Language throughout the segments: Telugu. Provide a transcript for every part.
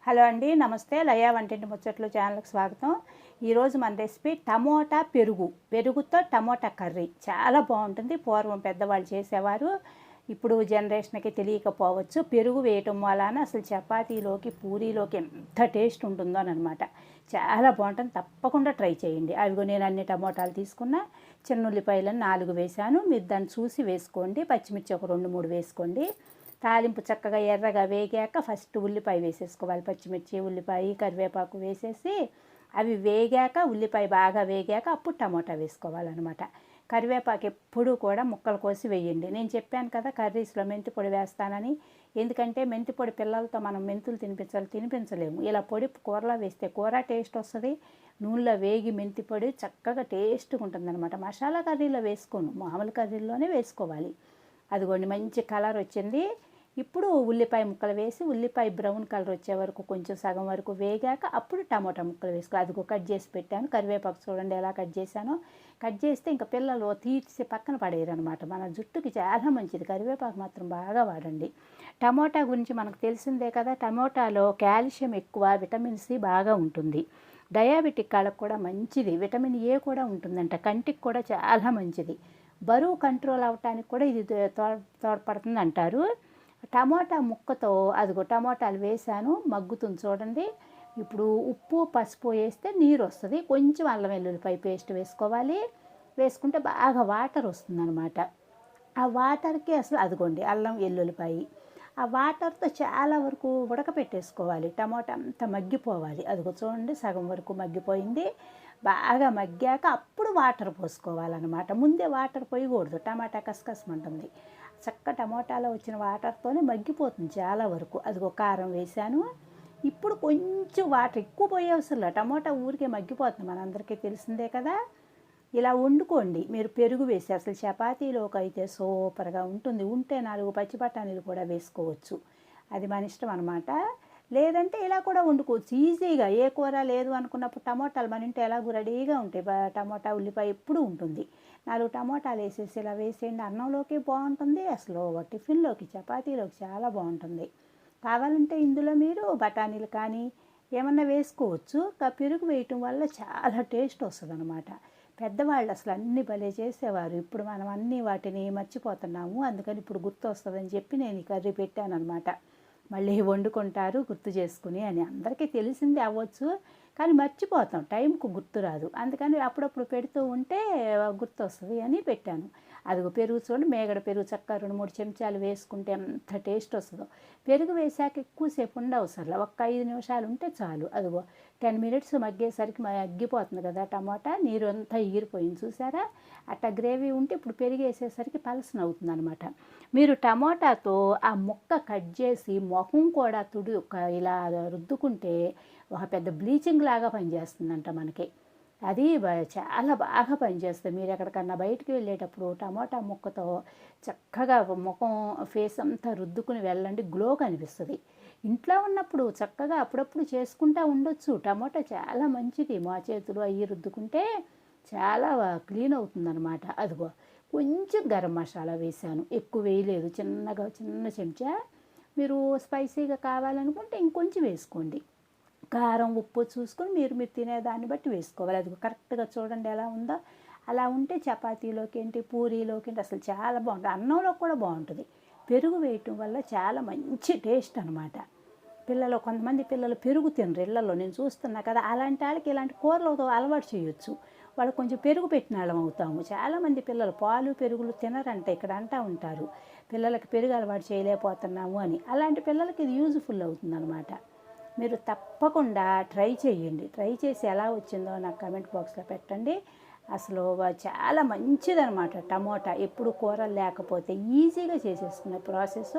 హలో అండి, నమస్తే. లయా వంటింటి ముచ్చట్లు ఛానల్కి స్వాగతం. ఈరోజు మన రెసిపీ టమోటా పెరుగుతో టమోటా కర్రీ. చాలా బాగుంటుంది. పూర్వం పెద్దవాళ్ళు చేసేవారు, ఇప్పుడు జనరేషన్కి తెలియకపోవచ్చు. పెరుగు వేయటం వలన అసలు చపాతీలోకి పూరీలోకి ఎంత టేస్ట్ ఉంటుందో అనమాట. చాలా బాగుంటుంది. తప్పకుండా ట్రై చేయండి. అవిగో నేను అన్ని టమోటాలు తీసుకున్నా. చిన్న ఉల్లిపాయలను 4 వేసాను. మీరు దాన్ని చూసి వేసుకోండి. పచ్చిమిర్చి ఒక 2-3 వేసుకోండి. తాలింపు చక్కగా ఎర్రగా వేగాక ఫస్ట్ ఉల్లిపాయ వేసేసుకోవాలి. పచ్చిమిర్చి, ఉల్లిపాయ, కరివేపాకు వేసేసి అవి వేగాక, ఉల్లిపాయ బాగా వేగాక అప్పుడు టమోటా వేసుకోవాలన్నమాట. కరివేపాకు ఎప్పుడూ కూడా ముక్కలు కోసి వేయండి. నేను చెప్పాను కదా కర్రీస్లో మెంతి పొడి వేస్తానని. ఎందుకంటే మెంతి పొడి పిల్లలతో మనం మెంతులు తినిపించలేము. ఇలా పొడి కూరలో వేస్తే కూర టేస్ట్ వస్తుంది. నూనెలో వేగి మెంతి పొడి చక్కగా టేస్ట్గా ఉంటుందన్నమాట. మసాలా కర్రీలో వేసుకోను, మామూలు కర్రీలోనే వేసుకోవాలి. అదిగోండి మంచి కలర్ వచ్చింది. ఇప్పుడు ఉల్లిపాయ ముక్కలు వేసి ఉల్లిపాయ బ్రౌన్ కలర్ వచ్చే వరకు కొంచెం సగం వరకు వేగాక అప్పుడు టమోటా ముక్కలు వేసుకో. అదిగో కట్ చేసి పెట్టాను. కరివేపాకు చూడండి ఎలా కట్ చేశానో. కట్ చేస్తే ఇంకా పిల్లలు తీసి పక్కన పడేయరు అనమాట. మన జుట్టుకి చాలా మంచిది. కరివేపాకు మాత్రం బాగా వాడండి. టమోటా గురించి మనకు తెలిసిందే కదా. టమోటాలో కాల్షియం ఎక్కువ, విటమిన్ సి బాగా ఉంటుంది. డయాబెటిక్ వాళ్ళకు కూడా మంచిది. విటమిన్ ఏ కూడా ఉంటుందంట. కంటికి కూడా చాలా మంచిది. బరువు కంట్రోల్ అవ్వటానికి కూడా ఇది తోడ్పడుతుంది అంటారు. టమోటా ముక్కతో అదిగో టమోటాలు వేసాను, మగ్గుతుంది చూడండి. ఇప్పుడు ఉప్పు, పసుపు వేస్తే నీరు వస్తుంది. కొంచెం అల్లం వెల్లుల్లిపాయ పేస్ట్ వేసుకోవాలి. వేసుకుంటే బాగా వాటర్ వస్తుందన్నమాట. ఆ వాటర్కి అసలు అదిగోండి అల్లం వెల్లుల్లిపాయ, ఆ వాటర్తో చాలా వరకు ఉడకపెట్టేసుకోవాలి. టమోటా అంతా మగ్గిపోవాలి. అదిగో చూడండి సగం వరకు మగ్గిపోయింది. బాగా మగ్గాక అప్పుడు వాటర్ పోసుకోవాలన్నమాట. ముందే వాటర్ పోయకూడదు. టమాటా కసకసమంటుంది. చక్క టమోటాలో వచ్చిన వాటర్తోనే మగ్గిపోతుంది చాలా వరకు. అదిగో కారం వేసాను. ఇప్పుడు కొంచెం వాటర్ ఎక్కువ పోయే అవసరం. టమోటా ఊరికే మగ్గిపోతుంది, మనందరికీ తెలిసిందే కదా. ఇలా వండుకోండి. మీరు పెరుగు వేసి అసలు చపాతీలోకి అయితే సూపర్గా ఉంటుంది. ఉంటే 4 పచ్చి బఠానీలు కూడా వేసుకోవచ్చు. అది మన ఇష్టం అనమాట. లేదంటే ఇలా కూడా వండుకోవచ్చు ఈజీగా. ఏ కూర లేదు అనుకున్నప్పుడు టమోటాలు మన ఇంట్లో ఎలాగో రెడీగా ఉంటాయి. టమోటా, ఉల్లిపాయ ఎప్పుడు ఉంటుంది. 4 టమోటాలు వేసేసి ఇలా వేసేయండి. అన్నంలోకి బాగుంటుంది. అసలు టిఫిన్లోకి, చపాతీలోకి చాలా బాగుంటుంది. కావాలంటే ఇందులో మీరు బఠానీలు కానీ ఏమన్నా వేసుకోవచ్చు. పెరుగు వేయటం వల్ల చాలా టేస్ట్ వస్తుంది అనమాట. పెద్దవాళ్ళు అసలు అన్నీ భలే చేసేవారు. ఇప్పుడు మనం అన్నీ వాటిని మర్చిపోతున్నాము. అందుకని ఇప్పుడు గుర్తు వస్తుందని చెప్పి నేను ఈ కర్రీ పెట్టాను అనమాట. మళ్ళీ వండుకుంటారు గుర్తు చేసుకుని అని. అందరికీ తెలిసింది అవ్వచ్చు, కానీ మర్చిపోతాం, టైంకు గుర్తు రాదు. అందుకని అప్పుడప్పుడు పెడుతూ ఉంటే గుర్తు వస్తుంది అని పెట్టాను. అదిగో పెరుగు చూడండి, మేగడ పెరుగు చక్కగా 2-3 చెంచాలు వేసుకుంటే ఎంత టేస్ట్ వస్తుందో. పెరుగు వేసాక ఎక్కువసేపు ఉండవసరం, ఒక్క 5 నిమిషాలు ఉంటే చాలు. అదిగో 10 మినిట్స్ మగ్గేసరికి మగ్గిపోతుంది కదా టమాటా. నీరు అంతా ఎగిరిపోయింది చూసారా. అట్లా గ్రేవీ ఉంటే ఇప్పుడు పెరుగు వేసేసరికి పలసన అవుతుంది అనమాట. మీరు టమోటాతో ఆ ముక్క కట్ చేసి మొహం కూడా ఇలా రుద్దుకుంటే ఒక పెద్ద బ్లీచింగ్ లాగా పనిచేస్తుందంట మనకి. అది చాలా బాగా పనిచేస్తుంది. మీరు ఎక్కడికన్నా బయటికి వెళ్ళేటప్పుడు టమోటా ముక్కతో చక్కగా ముఖం, ఫేస్ అంతా రుద్దుకుని వెళ్ళండి. గ్లో కనిపిస్తుంది. ఇంట్లో ఉన్నప్పుడు చక్కగా అప్పుడప్పుడు చేసుకుంటూ ఉండొచ్చు. టమోటా చాలా మంచిది. మా చేతులు అవి రుద్దుకుంటే చాలా క్లీన్ అవుతుందన్నమాట. అదిగో కొంచెం గరం మసాలా వేసాను, ఎక్కువ వేయలేదు. చిన్న చెంచా. మీరు స్పైసీగా కావాలనుకుంటే ఇంకొంచెం వేసుకోండి. కారం, ఉప్పు చూసుకొని మీరు తినేదాన్ని బట్టి వేసుకోవాలి. అది కరెక్ట్గా చూడండి ఎలా ఉందో. అలా ఉంటే చపాతీలోకి ఏంటి, పూరీలోకి ఏంటి అసలు చాలా బాగుంటుంది. అన్నంలో కూడా బాగుంటుంది. పెరుగు వేయటం వల్ల చాలా మంచి టేస్ట్ అనమాట. కొంతమంది పిల్లలు పెరుగు తినరు ఇళ్లలో, నేను చూస్తున్నా కదా. అలాంటి వాళ్ళకి ఇలాంటి కూరలతో అలవాటు చేయొచ్చు. వాళ్ళు కొంచెం పెరుగు పెట్టిన వాళ్ళం అవుతాము. చాలామంది పిల్లలు పాలు, పెరుగులు తినరంటే ఇక్కడ అంటూ ఉంటారు, పిల్లలకి పెరుగు అలవాటు చేయలేకపోతున్నాము అని. అలాంటి పిల్లలకి ఇది యూజ్ఫుల్ అవుతుంది అనమాట. మీరు తప్పకుండా ట్రై చేయండి. ట్రై చేసి ఎలా వచ్చిందో నాకు కమెంట్ బాక్స్లో పెట్టండి. అసలు చాలా మంచిదనమాట. టమోటా ఎప్పుడు కూరలు లేకపోతే ఈజీగా చేసేసుకునే ప్రాసెస్.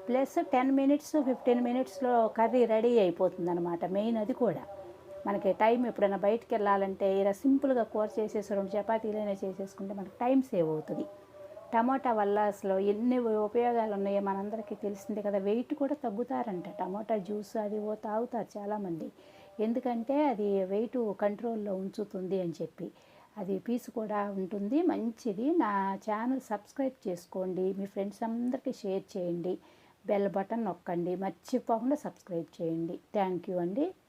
ప్లస్ 10 మినిట్స్ 15 మినిట్స్లో కర్రీ రెడీ అయిపోతుంది అనమాట. మెయిన్ అది కూడా. మనకి టైం ఎప్పుడైనా బయటికి వెళ్ళాలంటే ఇలా సింపుల్గా కూర చేసేసి 2 చపాతీలైనా చేసేసుకుంటే మనకు టైం సేవ్ అవుతుంది. టమోటా వల్ల అసలు ఎన్ని ఉపయోగాలు ఉన్నాయో మనందరికీ తెలిసిందే కదా. వెయిట్ కూడా తగ్గుతారంట. టమోటా జ్యూస్ అది తాగుతారు చాలామంది. ఎందుకంటే అది వెయిట్ కంట్రోల్లో ఉంచుతుంది అని చెప్పి. అది పీసు కూడా ఉంటుంది, మంచిది. నా ఛానల్ సబ్స్క్రైబ్ చేసుకోండి. మీ ఫ్రెండ్స్ అందరికీ షేర్ చేయండి. బెల్ బటన్ నొక్కండి. మర్చిపోకుండా సబ్స్క్రైబ్ చేయండి. థ్యాంక్ యూ అండి.